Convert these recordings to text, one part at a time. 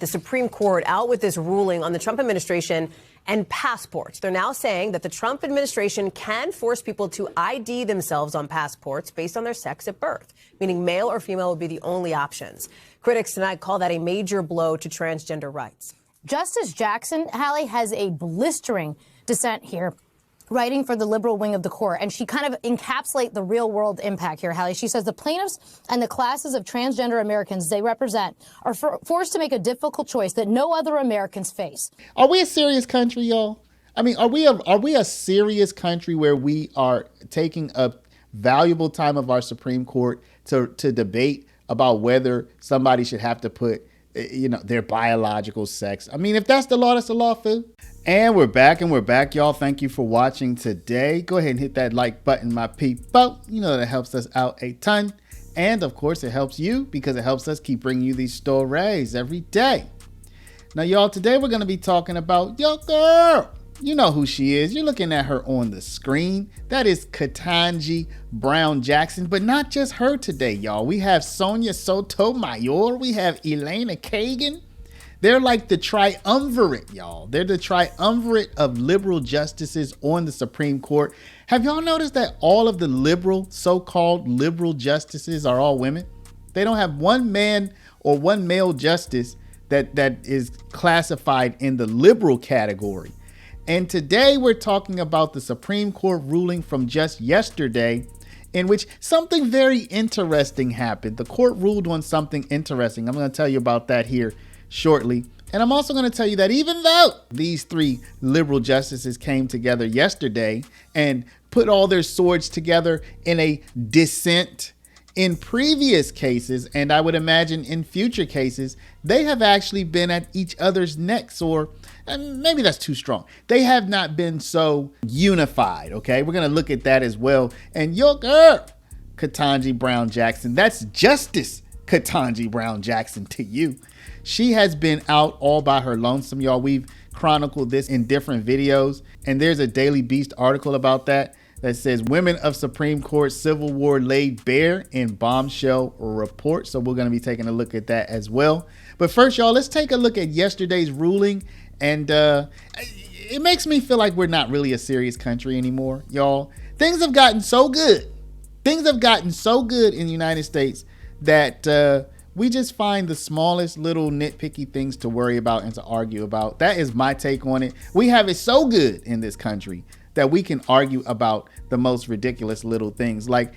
The Supreme Court out with this ruling on the Trump administration and passports. They're now saying that the Trump administration can force people to ID themselves on passports based on their sex at birth, meaning male or female would be the only options. Critics tonight call that a major blow to transgender rights. Justice Jackson, Hallie, has a blistering dissent here, writing for the liberal wing of the court, and she kind of encapsulates the real-world impact here, Hallie. She says the plaintiffs and the classes of transgender Americans they represent are forced to make a difficult choice that no other Americans face. Are we a serious country, y'all? I mean, are we a serious country where we are taking a valuable time of our Supreme Court to debate about whether somebody should have to put, their biological sex? I mean, if that's the law, that's the law, fool. And we're back, y'all. Thank you for watching today. Go ahead and hit that like button, my people. That helps us out a ton. And of course, it helps you because it helps us keep bringing you these stories every day. Now, y'all, today we're going to be talking about your girl. You know who she is. You're looking at her on the screen. That is Ketanji Brown Jackson, but not just her today, y'all. We have Sonia Sotomayor. We have Elena Kagan. They're like the triumvirate, y'all. They're the triumvirate of liberal justices on the Supreme Court. Have y'all noticed that all of the so-called liberal justices are all women? They don't have one man or one male justice that is classified in the liberal category. And today we're talking about the Supreme Court ruling from just yesterday in which something very interesting happened. The court ruled on something interesting. I'm going to tell you about that here shortly. And I'm also going to tell you that even though these three liberal justices came together yesterday and put all their swords together in a dissent in previous cases, and I would imagine in future cases, they have actually been at each other's necks, or maybe that's too strong. They have not been so unified, okay? We're going to look at that as well. And your girl, Ketanji Brown Jackson, that's Justice Ketanji Brown Jackson to you. She has been out all by her lonesome, y'all. We've chronicled this in different videos, and there's a Daily Beast article about that says women of Supreme Court civil war laid bare in bombshell report. So we're going to be taking a look at that as well. But first, y'all, let's take a look at yesterday's ruling. And it makes me feel like we're not really a serious country anymore, y'all. Things have gotten so good. Things have gotten so good in the United States that we just find the smallest little nitpicky things to worry about and to argue about. That is my take on it. We have it so good in this country that we can argue about the most ridiculous little things. Like,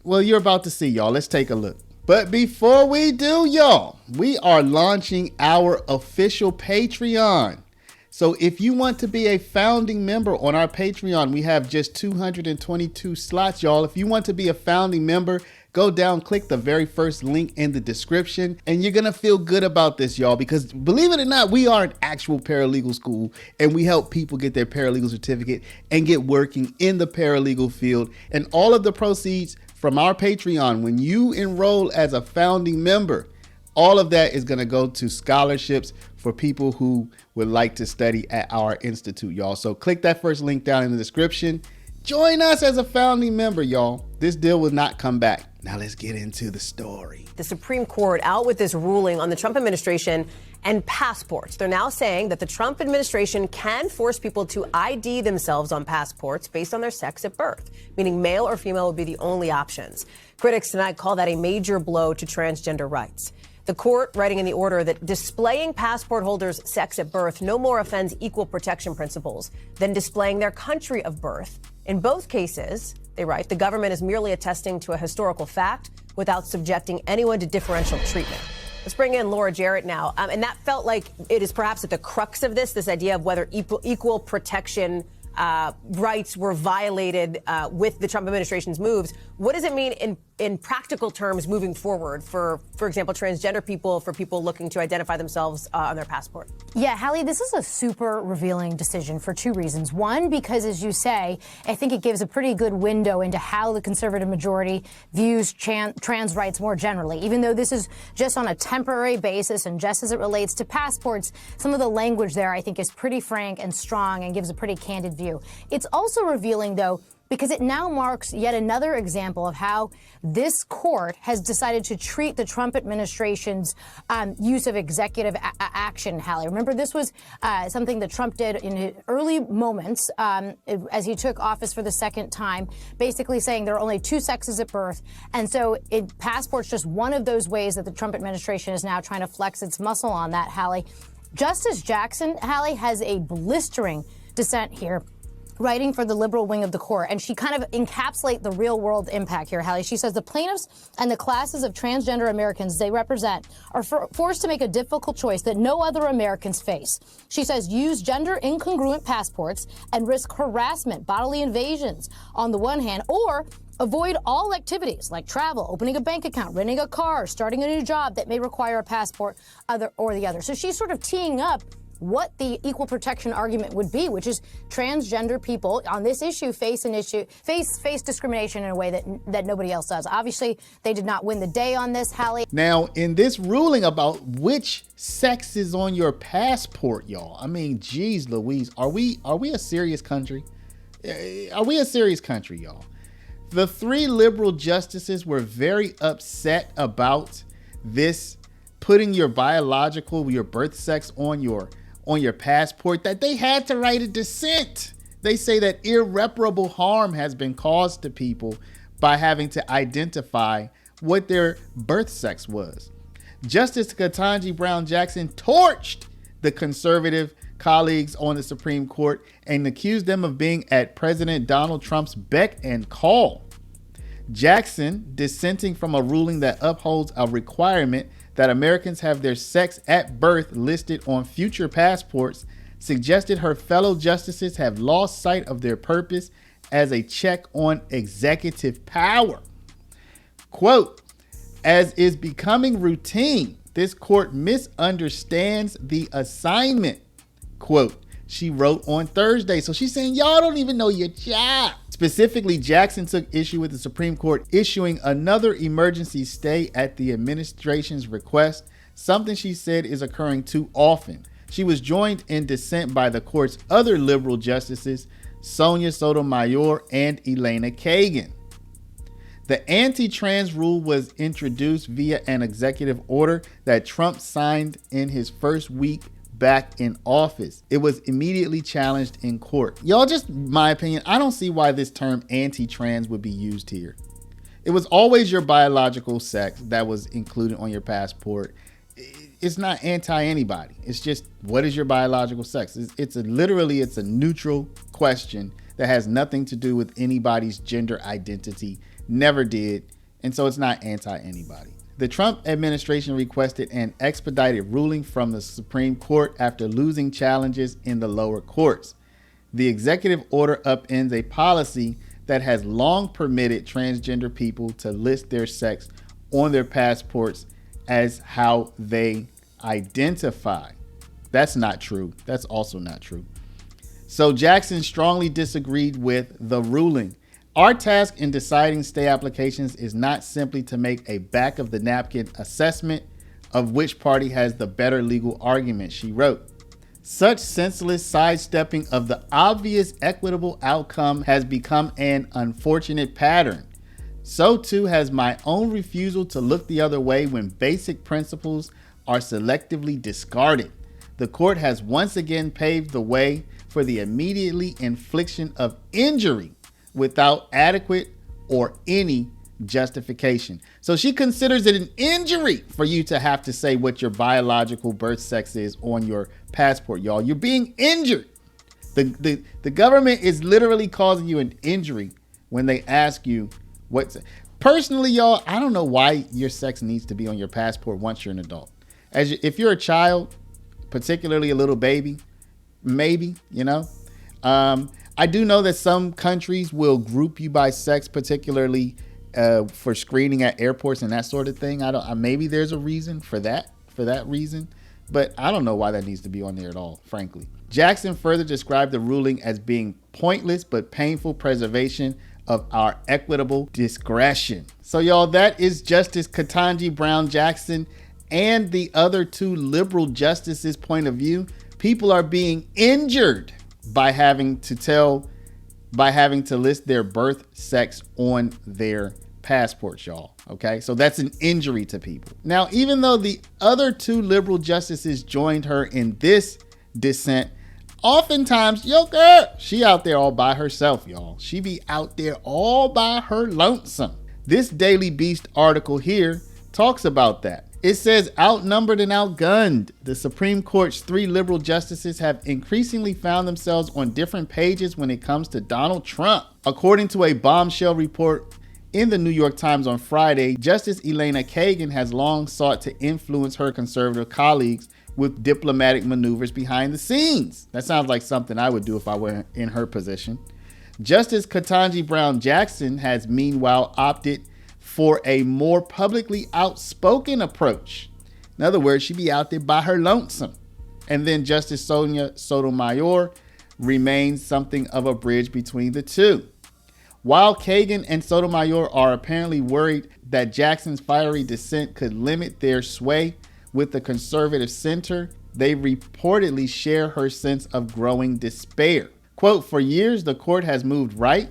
well, you're about to see, y'all. Let's take a look. But before we do, y'all, we are launching our official Patreon. So if you want to be a founding member on our Patreon, we have just 222 slots, y'all. If you want to be a founding member, go down, click the very first link in the description, and you're going to feel good about this, y'all, because believe it or not, we are an actual paralegal school, and we help people get their paralegal certificate and get working in the paralegal field. And all of the proceeds from our Patreon, when you enroll as a founding member, all of that is going to go to scholarships for people who would like to study at our institute, y'all. So click that first link down in the description. Join us as a founding member, y'all. This deal will not come back. Now let's get into the story. The Supreme Court out with this ruling on the Trump administration and passports. They're now saying that the Trump administration can force people to ID themselves on passports based on their sex at birth, meaning male or female would be the only options. Critics tonight call that a major blow to transgender rights. The court writing in the order that displaying passport holders' sex at birth no more offends equal protection principles than displaying their country of birth. In both cases, they write, the government is merely attesting to a historical fact without subjecting anyone to differential treatment. Let's bring in Laura Jarrett now. And that felt like it is perhaps at the crux of this idea of whether equal protection rights were violated with the Trump administration's moves. What does it mean in practical terms moving forward for example, transgender people, for people looking to identify themselves on their passport? Yeah, Hallie, this is a super revealing decision for two reasons. One, because as you say, I think it gives a pretty good window into how the conservative majority views trans rights more generally. Even though this is just on a temporary basis and just as it relates to passports, some of the language there I think is pretty frank and strong and gives a pretty candid view. It's also revealing, though, because it now marks yet another example of how this court has decided to treat the Trump administration's use of executive action, Hallie. Remember, this was something that Trump did in his early moments as he took office for the second time, basically saying there are only two sexes at birth. And so passport's just one of those ways that the Trump administration is now trying to flex its muscle on that, Hallie. Justice Jackson, Hallie, has a blistering dissent here, writing for the liberal wing of the court. And she kind of encapsulates the real world impact here, Hallie. She says the plaintiffs and the classes of transgender Americans they represent are forced to make a difficult choice that no other Americans face. She says use gender incongruent passports and risk harassment, bodily invasions on the one hand, or avoid all activities like travel, opening a bank account, renting a car, starting a new job that may require a passport or the other. So she's sort of teeing up what the equal protection argument would be, which is transgender people on this issue face discrimination in a way that nobody else does. Obviously, they did not win the day on this, Hallie. Now, in this ruling about which sex is on your passport, y'all, I mean, geez Louise, are we a serious country? Are we a serious country, y'all? The three liberal justices were very upset about this, putting your birth sex on your passport, that they had to write a dissent. They say that irreparable harm has been caused to people by having to identify what their birth sex was. Justice Ketanji Brown Jackson torched the conservative colleagues on the Supreme Court and accused them of being at President Donald Trump's beck and call. Jackson, dissenting from a ruling that upholds a requirement that Americans have their sex at birth listed on future passports, suggested her fellow justices have lost sight of their purpose as a check on executive power. Quote, as is becoming routine, this court misunderstands the assignment, quote, she wrote on Thursday. So she's saying, y'all don't even know your job. Specifically, Jackson took issue with the Supreme Court issuing another emergency stay at the administration's request, something she said is occurring too often. She was joined in dissent by the court's other liberal justices, Sonia, Sotomayor, and Elena Kagan. The anti-trans rule was introduced via an executive order that Trump signed in his first week back in office. It was immediately challenged in court. Y'all, just my opinion, I don't see why this term anti-trans would be used here. It was always your biological sex that was included on your passport. It's not anti-anybody. It's just, what is your biological sex? It's a neutral question that has nothing to do with anybody's gender identity. Never did. And so it's not anti-anybody. The Trump administration requested an expedited ruling from the Supreme Court after losing challenges in the lower courts. The executive order upends a policy that has long permitted transgender people to list their sex on their passports as how they identify. That's not true. That's also not true. So Jackson strongly disagreed with the ruling. Our task in deciding stay applications is not simply to make a back of the napkin assessment of which party has the better legal argument, she wrote. Such senseless sidestepping of the obvious equitable outcome has become an unfortunate pattern. So too has my own refusal to look the other way when basic principles are selectively discarded. The court has once again paved the way for the immediately infliction of injury without adequate or any justification. So she considers it an injury for you to have to say what your biological birth sex is on your passport, y'all. You're being injured. The government is literally causing you an injury when they ask you what's. Personally, y'all, I don't know why your sex needs to be on your passport once you're an adult. If you're a child, particularly a little baby, maybe, I do know that some countries will group you by sex, particularly for screening at airports and that sort of thing. Maybe there's a reason for that reason, but I don't know why that needs to be on there at all, frankly. Jackson further described the ruling as being pointless but painful preservation of our equitable discretion. So y'all, that is Justice Ketanji Brown Jackson and the other two liberal justices' point of view. People are being injured by having to tell by having to list their birth sex on their passports, y'all. Okay, so that's an injury to people. Now, even though the other two liberal justices joined her in this dissent, oftentimes, yo, girl, she out there all by herself, y'all. She be out there all by her lonesome. This Daily Beast article here talks about that. It says, outnumbered and outgunned, the Supreme Court's three liberal justices have increasingly found themselves on different pages when it comes to Donald Trump. According to a bombshell report in the New York Times on Friday, Justice Elena Kagan has long sought to influence her conservative colleagues with diplomatic maneuvers behind the scenes. That sounds like something I would do if I were in her position. Justice Ketanji Brown Jackson has meanwhile opted for a more publicly outspoken approach. In other words, she be out there by her lonesome. And then Justice Sonia Sotomayor remains something of a bridge between the two. While Kagan and Sotomayor are apparently worried that Jackson's fiery dissent could limit their sway with the conservative center, they reportedly share her sense of growing despair. Quote, for years, the court has moved right.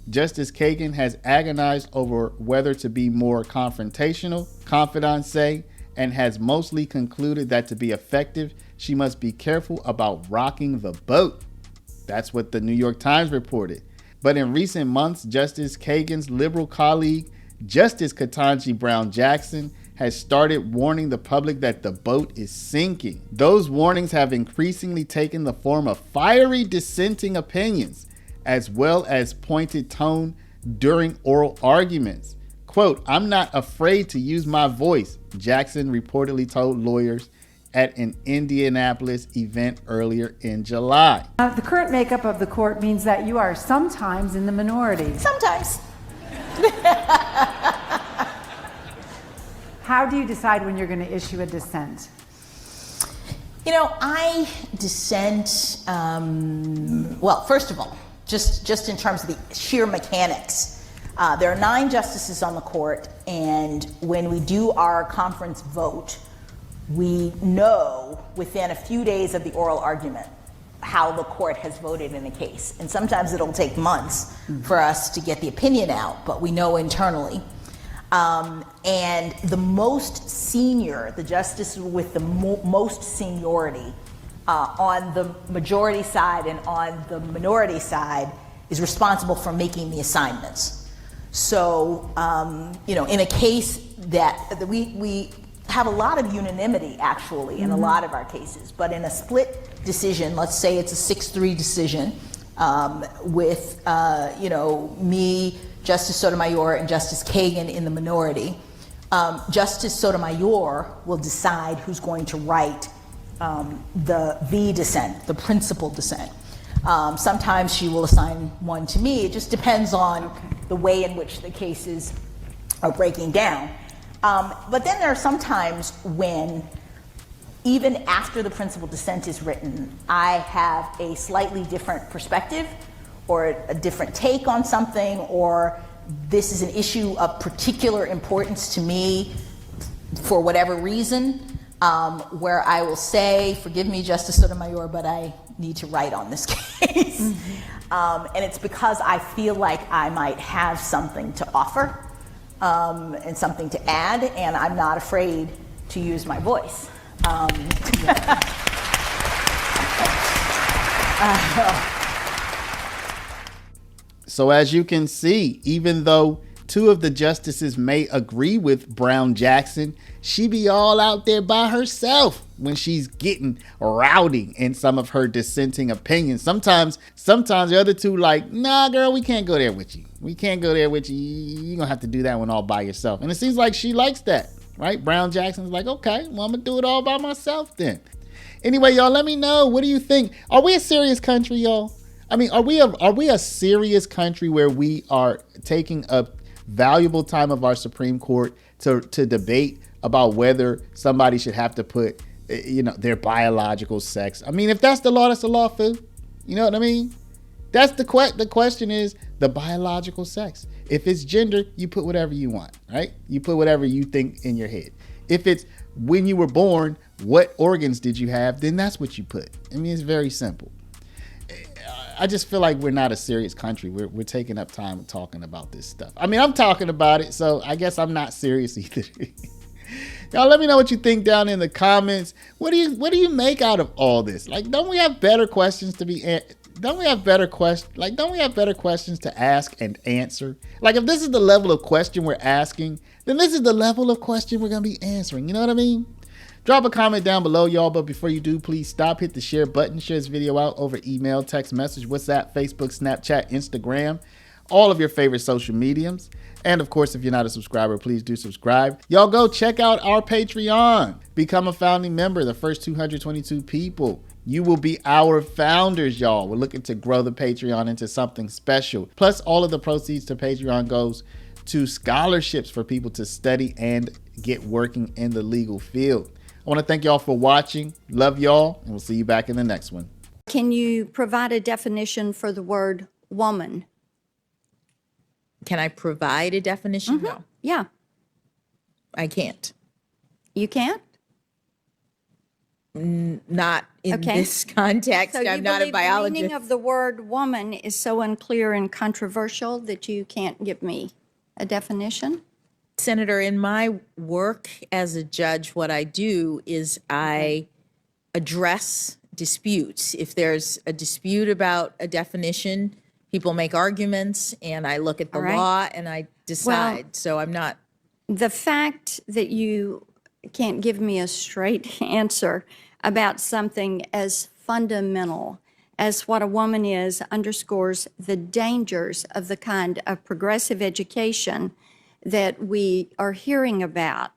Justice Kagan has agonized over whether to be more confrontational, confidants say, and has mostly concluded that to be effective, she must be careful about rocking the boat. That's what the New York Times reported. But in recent months, Justice Kagan's liberal colleague, Justice Ketanji Brown Jackson, has started warning the public that the boat is sinking. Those warnings have increasingly taken the form of fiery dissenting opinions, as well as pointed tone during oral arguments. Quote, I'm not afraid to use my voice, Jackson reportedly told lawyers at an Indianapolis event earlier in July. The current makeup of the court means that you are sometimes in the minority. Sometimes. How do you decide when you're going to issue a dissent? You know, I dissent, well, first of all, just in terms of the sheer mechanics. There are 9 justices on the court, and when we do our conference vote, we know within a few days of the oral argument how the court has voted in a case. And sometimes it'll take months for us to get the opinion out, but we know internally. And the most senior, the justice with the most seniority on the majority side and on the minority side is responsible for making the assignments. So, you know, in a case that we have a lot of unanimity actually in a lot of our cases, but in a split decision, let's say it's a 6-3 decision with, you know, me, Justice Sotomayor, and Justice Kagan in the minority, Justice Sotomayor will decide who's going to write the dissent, the principal dissent. Sometimes she will assign one to me. It just depends on the way in which the cases are breaking down. But then there are some times when, even after the principal dissent is written, I have a slightly different perspective or a different take on something, or this is an issue of particular importance to me for whatever reason, where I will say, forgive me, Justice Sotomayor, but I need to write on this case. And it's because I feel like I might have something to offer and something to add, and I'm not afraid to use my voice. So as you can see, even though 2 of the justices may agree with Brown Jackson, she be all out there by herself when she's getting rowdy in some of her dissenting opinions. Sometimes the other 2 like, nah, girl, we can't go there with you. We can't go there with you. You're gonna have to do that one all by yourself. And it seems like she likes that, right? Brown Jackson's like, okay, well, I'm gonna do it all by myself then. Anyway, y'all, let me know. What do you think? Are we a serious country, y'all? I mean, are we a serious country where we are taking a valuable time of our Supreme Court to debate about whether somebody should have to put, you know, their biological sex? I mean, if that's the law, that's the law, fool. You know what I mean? That's the question is the biological sex. If it's gender, you put whatever you want, right? You put whatever you think in your head. If it's when you were born, what organs did you have? Then that's what you put. I mean, it's very simple. I just feel like we're not a serious country. We're taking up time talking about this stuff. I mean, I'm talking about it, so I guess I'm not serious either. Y'all let me know what you think down in the comments. What do you make out of all this? Like, don't we have better questions to be don't we have better questions to ask and answer? Like, if this is the level of question we're asking, then this is the level of question we're going to be answering. You know what I mean? Drop a comment down below, y'all. But before you do, please stop, hit the share button, share this video out over email, text message, WhatsApp, Facebook, Snapchat, Instagram, all of your favorite social mediums. And of course, if you're not a subscriber, please do subscribe. Y'all go check out our Patreon. Become a founding member, the first 222 people. You will be our founders, y'all. We're looking to grow the Patreon into something special. Plus, all of the proceeds to Patreon goes to scholarships for people to study and get working in the legal field. I want to thank y'all for watching. Love y'all, and we'll see you back in the next one. Can you provide a definition for the word woman? Can I provide a definition? No, Yeah, I can't. you can't? Not in Okay. this context. So you I'm not a believe the biologist. meaning of the word woman is so unclear and controversial that you can't give me a definition? Senator, in my work as a judge, what I do is I address disputes. If there's a dispute about a definition, people make arguments, and I look at the All right. law and I decide. So I'm not. The fact that you can't give me a straight answer about something as fundamental as what a woman is underscores the dangers of the kind of progressive education that we are hearing about.